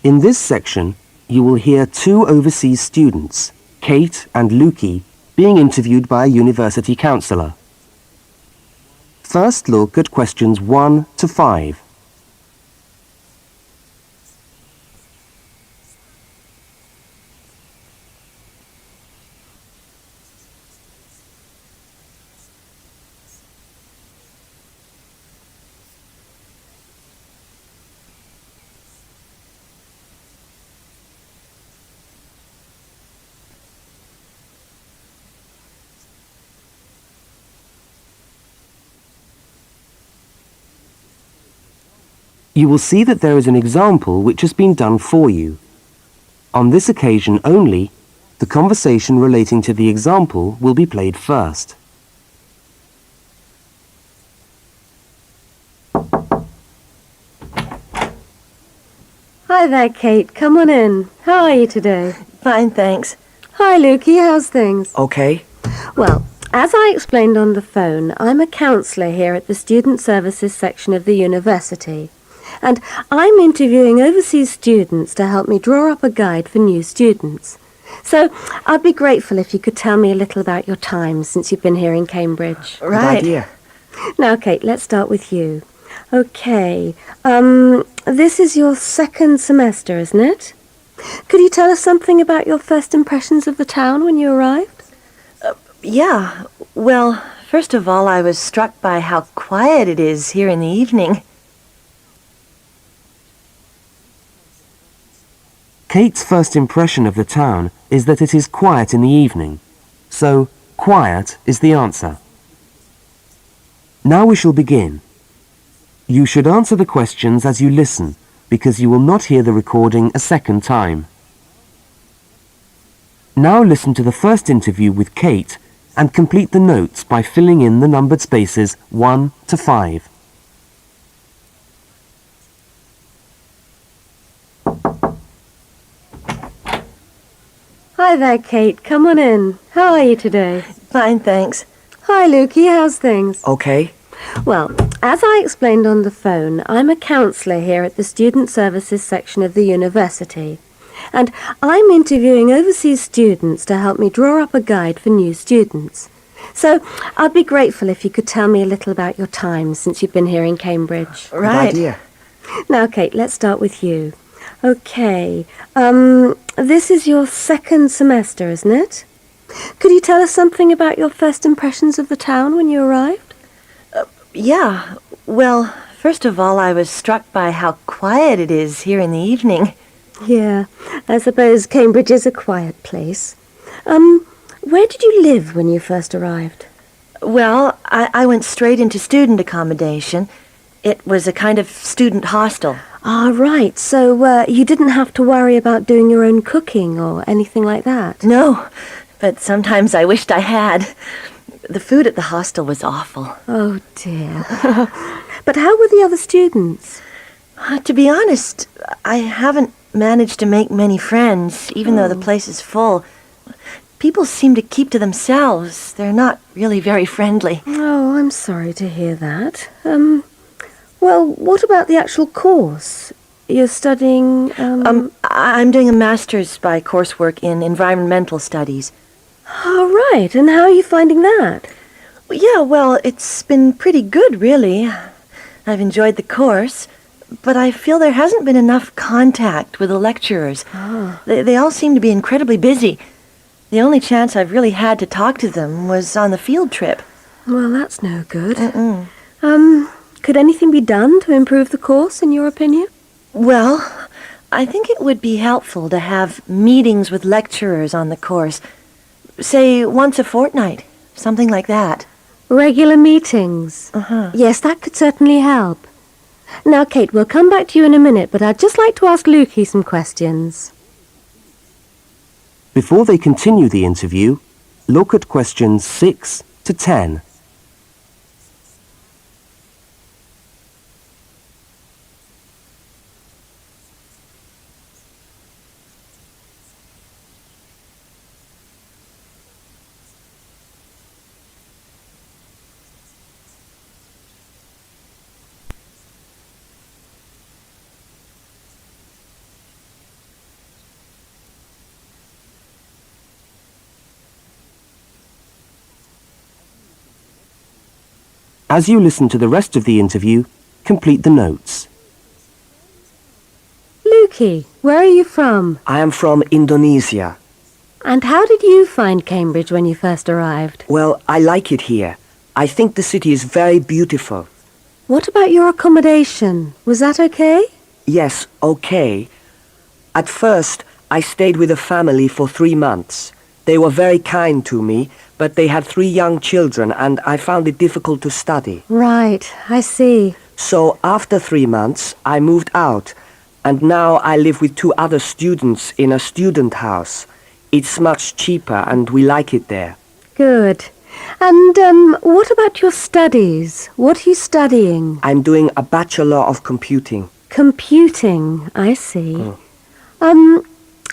In this section, you will hear two overseas students, Kate and Lukey, being interviewed by a university counsellor. First look at questions 1 to 5. You will see that there is an example which has been done for you. On this occasion only, the conversation relating to the example will be played first. Hi there, Kate. Come on in. How are you today? Fine, thanks. Hi, Lukey. How's things? Okay. Well, as I explained on the phone, I'm a counsellor here at the Student Services section of the university. And I'm interviewing overseas students to help me draw up a guide for new students. So I'd be grateful if you could tell me a little about your time since you've been here in Cambridge. Right. Good idea. Now, Kate, let's start with you. Okay, this is your second semester, isn't it? Could you tell us something about your first impressions of the town when you arrived? Yeah. Well, first of all, I was struck by how quiet it is here in the evening. Kate's first impression of the town is that it is quiet in the evening. So, quiet is the answer. Now we shall begin. You should answer the questions as you listen, because you will not hear the recording a second time. Now listen to the first interview with Kate and complete the notes by filling in the numbered spaces 1 to 5. Hi there, Kate. Come on in. How are you today? Fine, thanks. Hi, Lukey. How's things? Okay. Well, as I explained on the phone, I'm a counsellor here at the Student Services section of the university. And I'm interviewing overseas students to help me draw up a guide for new students. So I'd be grateful if you could tell me a little about your time since you've been here in Cambridge. Right. Good idea. Now, Kate, let's start with you. Okay, this is your second semester, isn't it? Could you tell us something about your first impressions of the town when you arrived? Yeah. Well, first of all, I was struck by how quiet it is here in the evening. Yeah, I suppose Cambridge is a quiet place. Where did you live when you first arrived? Well, I went straight into student accommodation. It was a kind of student hostel. Ah, right. So you didn't have to worry about doing your own cooking or anything like that? No, but sometimes I wished I had. The food at the hostel was awful. Oh, dear. But how were the other students? To be honest, I haven't managed to make many friends, even though the place is full. People seem to keep to themselves. They're not really very friendly. Oh, I'm sorry to hear that. Well, what about the actual course? You're studying, I'm doing a master's by coursework in environmental studies. Oh, right. And how are you finding that? Yeah, well, it's been pretty good, really. I've enjoyed the course, but I feel there hasn't been enough contact with the lecturers. Oh. They all seem to be incredibly busy. The only chance I've really had to talk to them was on the field trip. Well, that's no good. Could anything be done to improve the course, in your opinion? Well, I think it would be helpful to have meetings with lecturers on the course. Say, once a fortnight, something like that. Regular meetings? Uh-huh. Yes, that could certainly help. Now, Kate, we'll come back to you in a minute, but I'd just like to ask Lukey some questions. Before they continue the interview, look at questions 6 to 10. As you listen to the rest of the interview, complete the notes. Lukey, where are you from? I am from Indonesia. And how did you find Cambridge when you first arrived? Well, I like it here. I think the city is very beautiful. What about your accommodation? Was that okay? Yes, okay. At first, I stayed with a family for 3 months. They were very kind to me, but they had 3 young children and I found it difficult to study. Right, I see. So after 3 months, I moved out, and now I live with 2 other students in a student house. It's much cheaper and we like it there. Good. And what about your studies? What are you studying? I'm doing a Bachelor of Computing. Computing, I see.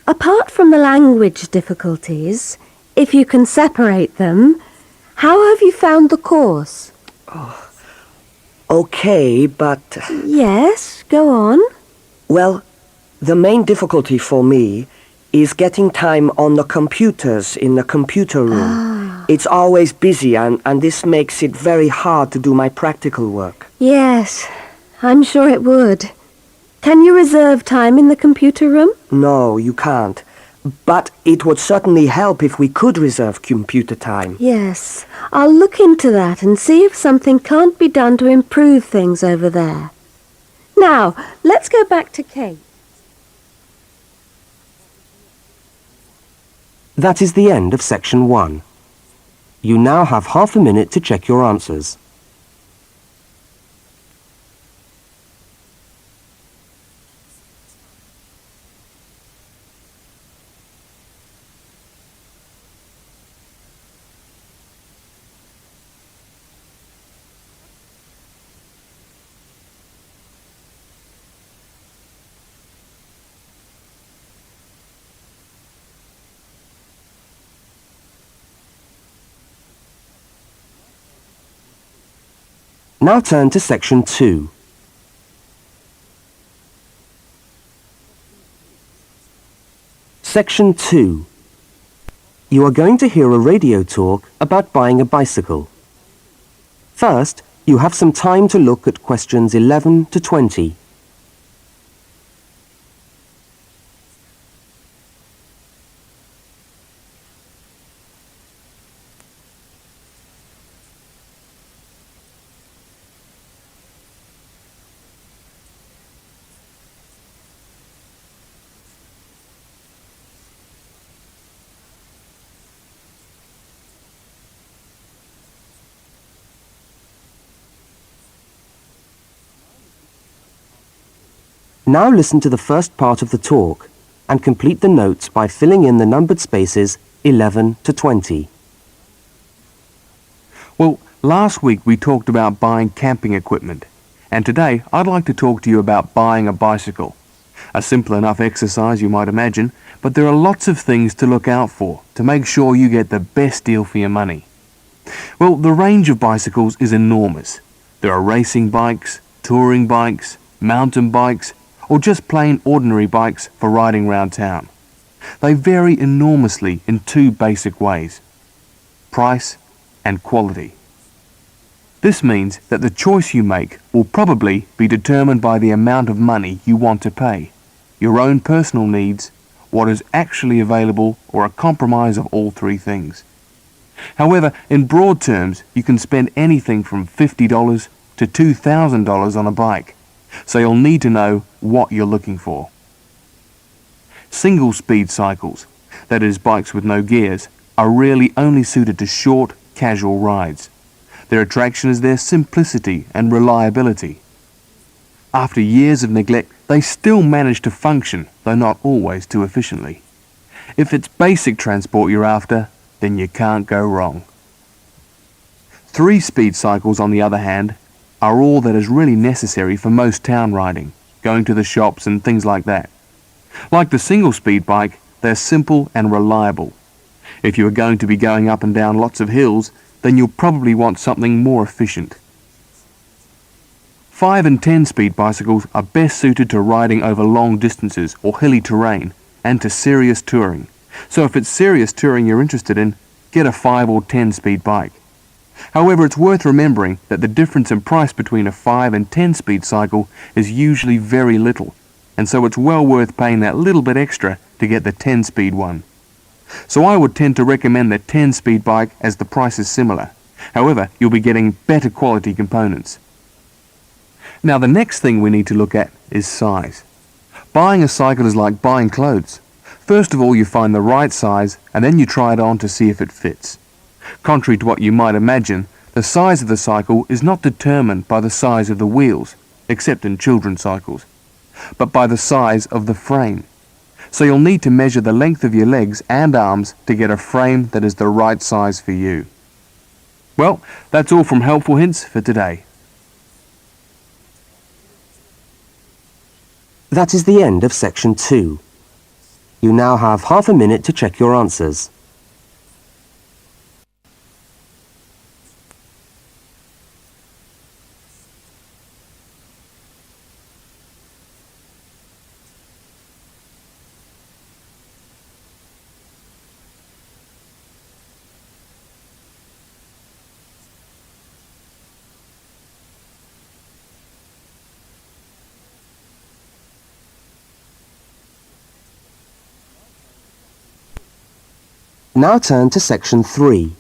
Apart from the language difficulties, if you can separate them, how have you found the course? Okay, but... Yes, go on. Well, the main difficulty for me is getting time on the computers in the computer room. It's always busy and this makes it very hard to do my practical work. Yes, I'm sure it would. Can you reserve time in the computer room? No, you can't. But it would certainly help if we could reserve computer time. Yes, I'll look into that and see if something can't be done to improve things over there. Now, let's go back to Kate. That is the end of section 1. You now have half a minute to check your answers. Now turn to section 2. Section 2. You are going to hear a radio talk about buying a bicycle. First, you have some time to look at questions 11 to 20. Now listen to the first part of the talk and complete the notes by filling in the numbered spaces 11 to 20. Well, last week we talked about buying camping equipment, and today I'd like to talk to you about buying a bicycle. A simple enough exercise, you might imagine, but there are lots of things to look out for to make sure you get the best deal for your money. Well, the range of bicycles is enormous. There are racing bikes, touring bikes, mountain bikes, or just plain ordinary bikes for riding round town. They vary enormously in 2 basic ways: price and quality. This means that the choice you make will probably be determined by the amount of money you want to pay, your own personal needs, what is actually available, or a compromise of all 3 things. However, in broad terms, you can spend anything from $50 to $2,000 on a bike, so you'll need to know what you're looking for. Single-speed cycles, that is bikes with no gears, are really only suited to short, casual rides. Their attraction is their simplicity and reliability. After years of neglect, they still manage to function, though not always too efficiently. If it's basic transport you're after, then you can't go wrong. 3-speed cycles, on the other hand, are all that is really necessary for most town riding, going to the shops and things like that. Like the single-speed bike, they're simple and reliable. If you are going to be going up and down lots of hills, then you'll probably want something more efficient. 5 and 10-speed bicycles are best suited to riding over long distances or hilly terrain and to serious touring. So if it's serious touring you're interested in, get a 5 or 10-speed bike. However, it's worth remembering that the difference in price between a 5 and 10-speed cycle is usually very little, and so it's well worth paying that little bit extra to get the 10-speed one. So I would tend to recommend the 10-speed bike as the price is similar. However, you'll be getting better quality components. Now the next thing we need to look at is size. Buying a cycle is like buying clothes. First of all, you find the right size and then you try it on to see if it fits. Contrary to what you might imagine, the size of the cycle is not determined by the size of the wheels, except in children's cycles, but by the size of the frame. So you'll need to measure the length of your legs and arms to get a frame that is the right size for you. Well, that's all from Helpful Hints for today. That is the end of section 2. You now have half a minute to check your answers. Now turn to section 3.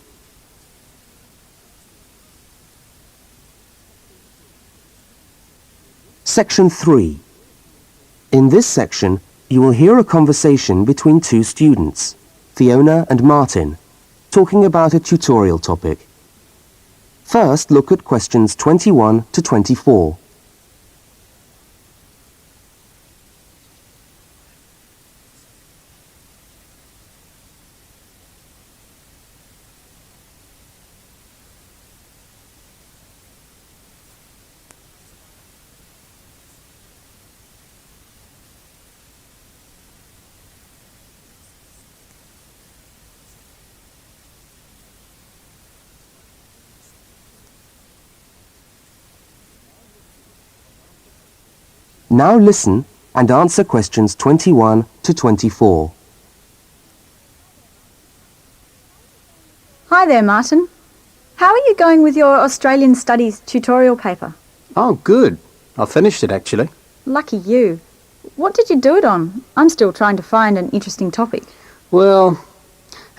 Section 3. In this section, you will hear a conversation between two students, Fiona and Martin, talking about a tutorial topic. First, look at questions 21 to 24. Now listen and answer questions 21 to 24. Hi there, Martin. How are you going with your Australian Studies tutorial paper? Oh, good. I finished it, actually. Lucky you. What did you do it on? I'm still trying to find an interesting topic. Well,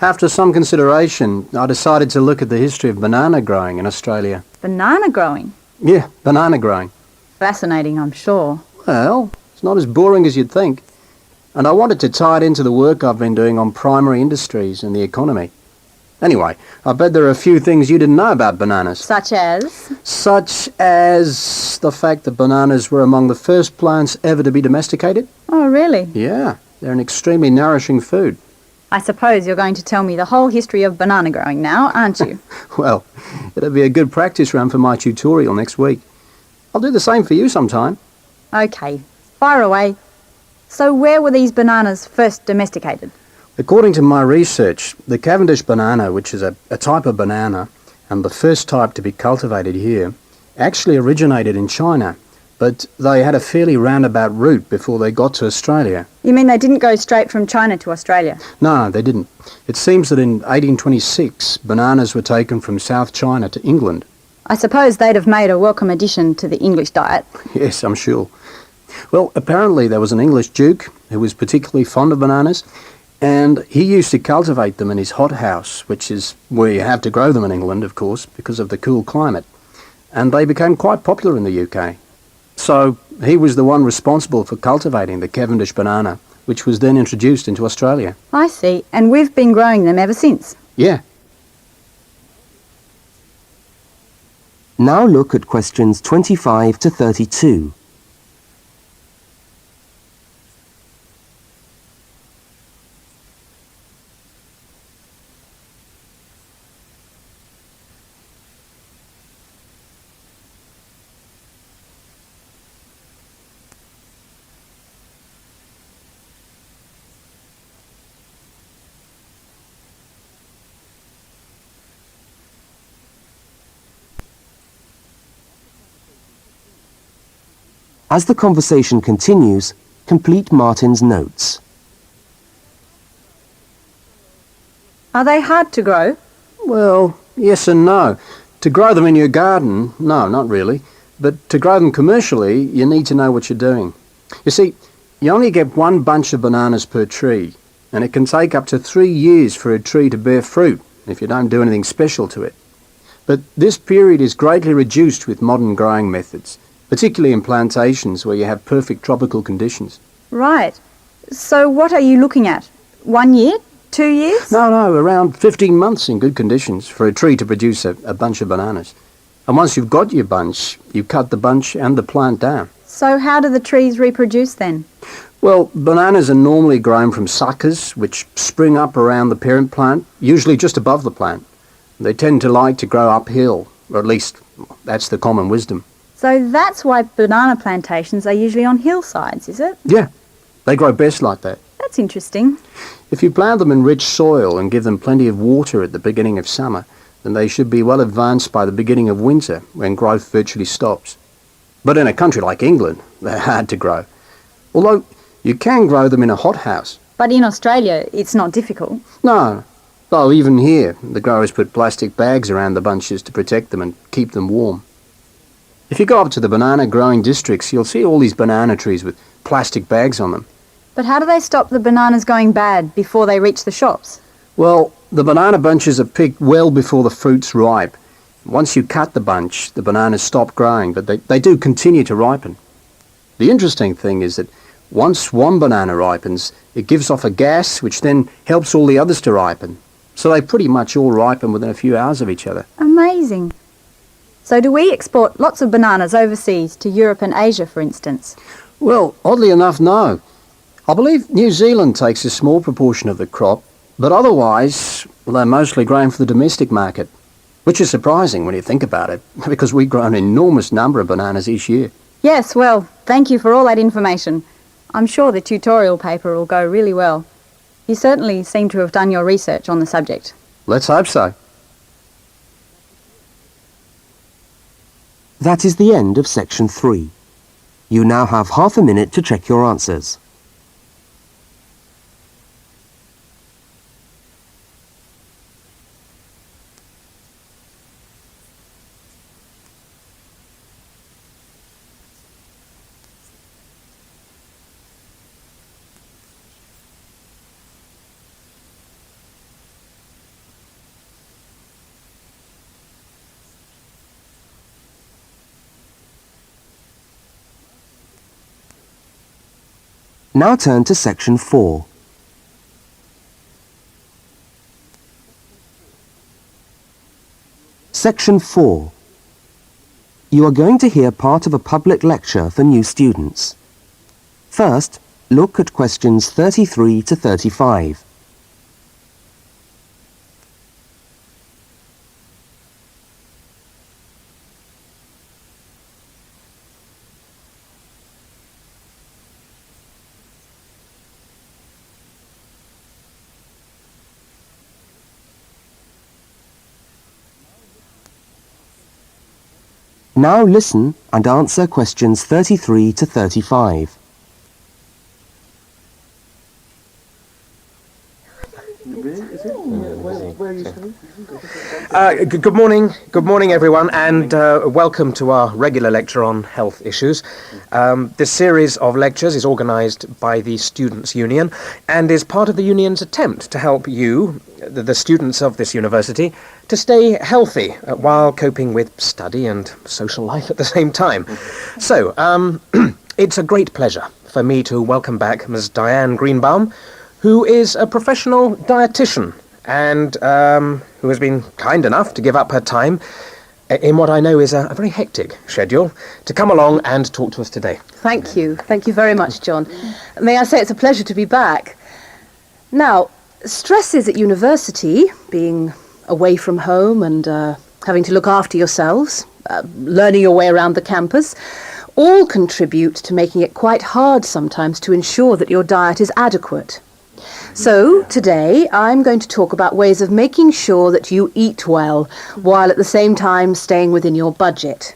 after some consideration, I decided to look at the history of banana growing in Australia. Banana growing? Yeah, banana growing. Fascinating, I'm sure. Well, it's not as boring as you'd think. And I wanted to tie it into the work I've been doing on primary industries and the economy. Anyway, I bet there are a few things you didn't know about bananas. Such as? Such as the fact that bananas were among the first plants ever to be domesticated. Oh, really? Yeah, they're an extremely nourishing food. I suppose you're going to tell me the whole history of banana growing now, aren't you? Well, it'll be a good practice run for my tutorial next week. I'll do the same for you sometime. Okay, fire away. So where were these bananas first domesticated? According to my research, the Cavendish banana, which is a type of banana, and the first type to be cultivated here, actually originated in China, but they had a fairly roundabout route before they got to Australia. You mean they didn't go straight from China to Australia? No, they didn't. It seems that in 1826, bananas were taken from South China to England. I suppose they'd have made a welcome addition to the English diet. Yes, I'm sure. Well, apparently there was an English duke who was particularly fond of bananas, and he used to cultivate them in his hothouse, which is where you have to grow them in England, of course, because of the cool climate. And they became quite popular in the UK. So he was the one responsible for cultivating the Cavendish banana, which was then introduced into Australia. I see, and we've been growing them ever since. Yeah. Now look at questions 25 to 32. As the conversation continues, complete Martin's notes. Are they hard to grow? Well, yes and no. To grow them in your garden, no, not really. But to grow them commercially, you need to know what you're doing. You see, you only get one bunch of bananas per tree, and it can take up to 3 years for a tree to bear fruit if you don't do anything special to it. But this period is greatly reduced with modern growing methods, particularly in plantations where you have perfect tropical conditions. Right. So what are you looking at? 1 year? 2 years? No, around 15 months in good conditions for a tree to produce a bunch of bananas. And once you've got your bunch, you cut the bunch and the plant down. So how do the trees reproduce then? Well, bananas are normally grown from suckers, which spring up around the parent plant, usually just above the plant. They tend to like to grow uphill, or at least that's the common wisdom. So that's why banana plantations are usually on hillsides, is it? Yeah, they grow best like that. That's interesting. If you plant them in rich soil and give them plenty of water at the beginning of summer, then they should be well advanced by the beginning of winter, when growth virtually stops. But in a country like England, they're hard to grow. Although you can grow them in a hothouse. But in Australia, it's not difficult. No. Though even here, the growers put plastic bags around the bunches to protect them and keep them warm. If you go up to the banana growing districts, you'll see all these banana trees with plastic bags on them. But how do they stop the bananas going bad before they reach the shops? Well, the banana bunches are picked well before the fruit's ripe. Once you cut the bunch, the bananas stop growing, but they do continue to ripen. The interesting thing is that once one banana ripens, it gives off a gas which then helps all the others to ripen. So they pretty much all ripen within a few hours of each other. Amazing. So do we export lots of bananas overseas to Europe and Asia, for instance? Well, oddly enough, no. I believe New Zealand takes a small proportion of the crop, but otherwise, they're mostly grown for the domestic market, which is surprising when you think about it, because we grow an enormous number of bananas each year. Yes, well, thank you for all that information. I'm sure the tutorial paper will go really well. You certainly seem to have done your research on the subject. Let's hope so. That is the end of section 3. You now have half a minute to check your answers. Now turn to section 4. Section 4. You are going to hear part of a public lecture for new students. First, look at questions 33 to 35. Now listen and answer questions 33 to 35. Good morning everyone, and welcome to our regular lecture on health issues. This series of lectures is organised by the Students' Union and is part of the Union's attempt to help you, the students of this university, to stay healthy while coping with study and social life at the same time. So, it's a great pleasure for me to welcome back Ms. Diane Greenbaum, who is a professional dietitian and who has been kind enough to give up her time in what I know is a very hectic schedule to come along and talk to us today. Thank you. Thank you very much, John. May I say it's a pleasure to be back. Now, stresses at university, being away from home and having to look after yourselves, learning your way around the campus, all contribute to making it quite hard sometimes to ensure that your diet is adequate. So, today, I'm going to talk about ways of making sure that you eat well, while at the same time staying within your budget.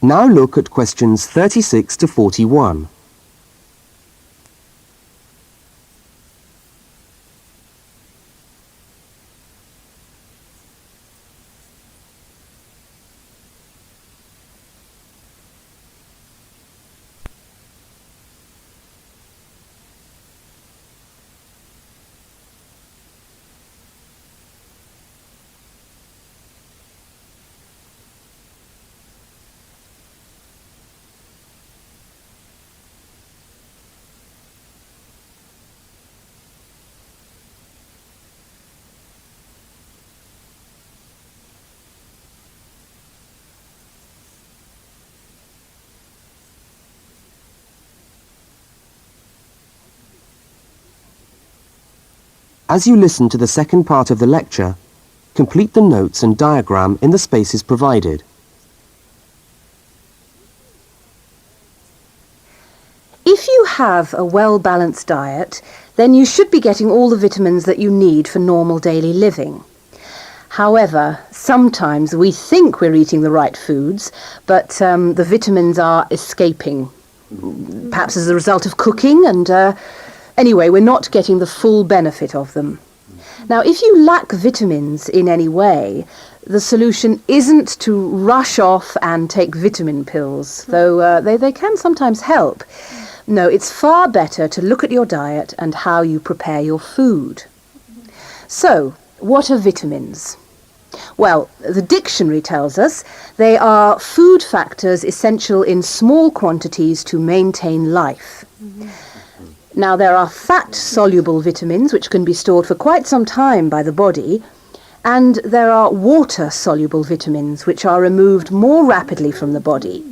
Now look at questions 36 to 41. As you listen to the second part of the lecture, complete the notes and diagram in the spaces provided. If you have a well-balanced diet, then you should be getting all the vitamins that you need for normal daily living. However, sometimes we think we're eating the right foods, but the vitamins are escaping, perhaps as a result of cooking, and anyway, we're not getting the full benefit of them. Now, if you lack vitamins in any way, the solution isn't to rush off and take vitamin pills, though they can sometimes help. No, it's far better to look at your diet and how you prepare your food. So, what are vitamins? Well, the dictionary tells us they are food factors essential in small quantities to maintain life. Now, there are fat-soluble vitamins which can be stored for quite some time by the body, and there are water-soluble vitamins which are removed more rapidly from the body.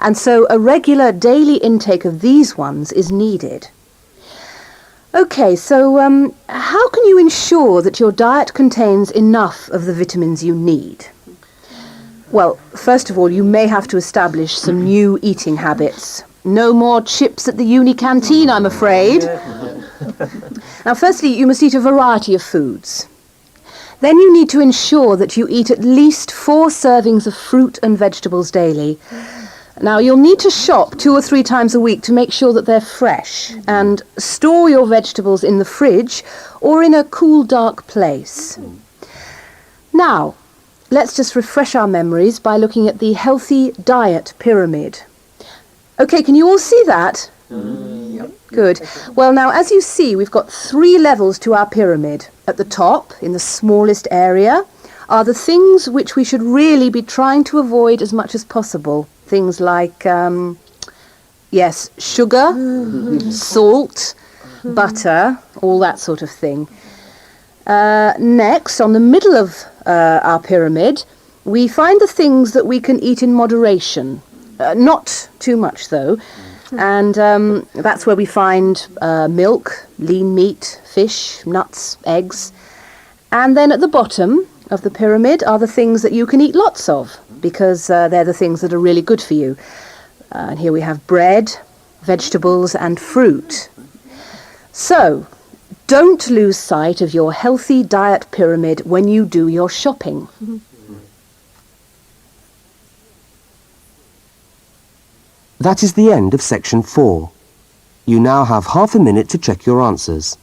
And so a regular daily intake of these ones is needed. Okay, so how can you ensure that your diet contains enough of the vitamins you need? Well, first of all, you may have to establish some new eating habits. No more chips at the uni canteen, I'm afraid. Now, firstly, you must eat a variety of foods. Then you need to ensure that you eat at least 4 servings of fruit and vegetables daily. Now, you'll need to shop 2 or 3 times a week to make sure that they're fresh, and store your vegetables in the fridge or in a cool, dark place. Now, let's just refresh our memories by looking at the healthy diet pyramid. Okay, can you all see that? Good. Well, now, as you see, we've got 3 levels to our pyramid. At the top, in the smallest area, are the things which we should really be trying to avoid as much as possible. Things like, yes, sugar, salt, butter, all that sort of thing. Next, on the middle of our pyramid, we find the things that we can eat in moderation. Not too much, though. And that's where we find milk, lean meat, fish, nuts, eggs. And then at the bottom of the pyramid are the things that you can eat lots of, because they're the things that are really good for you. And here we have bread, vegetables and fruit. So, don't lose sight of your healthy diet pyramid when you do your shopping. That is the end of section 4. You now have half a minute to check your answers.